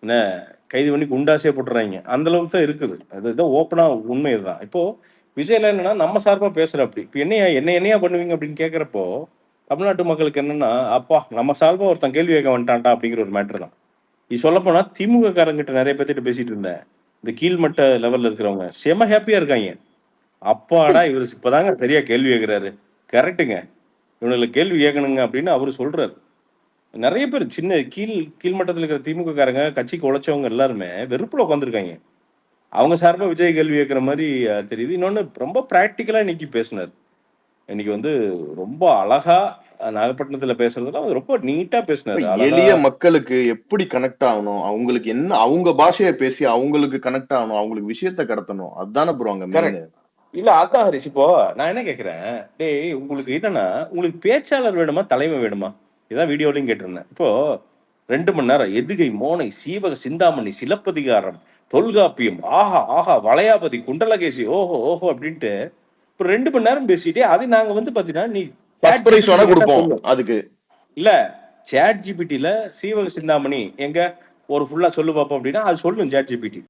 என்ன கைது பண்ணி குண்டாசே போட்டுறாய்ங்க. அந்த அளவுக்கு தான் இருக்குது. அதுதான் ஓப்பனா உண்மை இதுதான். இப்போ விஜய்லாம் என்னன்னா, நம்ம சார்பா பேசுறாப்படி. இப்ப என்னையா பண்ணுவீங்க அப்படின்னு கேட்கிறப்போ, தமிழ்நாட்டு மக்களுக்கு என்னன்னா, அப்பா நம்ம சார்பா ஒருத்தன் கேள்வி கேட்க வந்துட்டான்டா அப்படிங்கிற ஒரு மேட்டர் தான். இது சொல்லப்போனா திமுக காரங்கிட்ட நெறைய பேத்துட்ட பேசிட்டு இருந்தேன். இந்த கீழ்மட்ட லெவல்ல இருக்கிறவங்க செம ஹேப்பியா இருக்காய்ங்க. அப்பாடா! இவரு இப்பதாங்க சரியா கேள்வி கேட்கிறாரு. கரெக்ட்டுங்க. இவனுங்கள கேள்வி கேட்கணுங்க அப்படின்னு அவரு சொல்றாரு. நெறைய பேர் கீழ் மட்டத்துல இருக்கிற திமுக காரங்க, கட்சிக்கு உழைச்சவங்க எல்லாருமே வெறுப்புல உட்கார்ந்துருக்காய்ங்க. அவங்க சார்பா விஜய் கேள்வி கேட்கிற மாரி தெரியுது. இன்னொன்னு ரொம்ப பிராக்டிகலா இன்னைக்கு பேசினாரு. இன்னைக்கு வந்து ரொம்ப அழகா நாகப்பட்டினத்துல பேசுறதெல்லாம் ரொம்ப நீட்டா இப்ப பேசினாரு. அழகா எளிய மக்களுக்கு எப்படி கனெக்ட் ஆகணும்? அவங்களுக்கு என்ன அவங்க பாஷைய பேசி அவங்களுக்கு கனெக்ட் ஆகணும். அவங்களுக்கு விஷயத்த கடத்தணும். அதுதானே ப்ரோ அங்க மெயினு. கரெக்ட். இல்ல அதான் ஹரிஷ். இப்போ நான் என்ன கேட்கிறேன், டேய் உங்களுக்கு என்னன்னா, உங்களுக்கு பேச்சாளர் வேணுமா? தலைவன் வேணுமா? இதான் வீடியோலயும் கேட்டிருந்தேன். இப்போ 2 மணி நேரம் எதுகை, மோனை, சீவக சிந்தாமணி, சிலப்பதிகாரம், தொல்காப்பியம், ஆஹா! ஆஹா! வளையாபதி, குண்டலகேசி, ஓஹோ! ஓஹோ! அப்படின்ட்டு ஒரு 2 மணி நேரம் பேசிட்டு, அது நாங்க வந்து பார்த்தீங்கன்னா, நீ ஃபர்ஸ்ட் சாட் பிரைஸ் ஜிபிடி வேணா கேட்டா குடுப்போம் சொல்லும். அதுக்கு. இல்ல சாட் ஜிபிடில சீவக சிந்தாமணி எங்க ஒரு ஃபுல்லா சொல்லு பார்ப்போம் அப்படின்னா, அது சொல்லும் சாட் ஜிபிடி.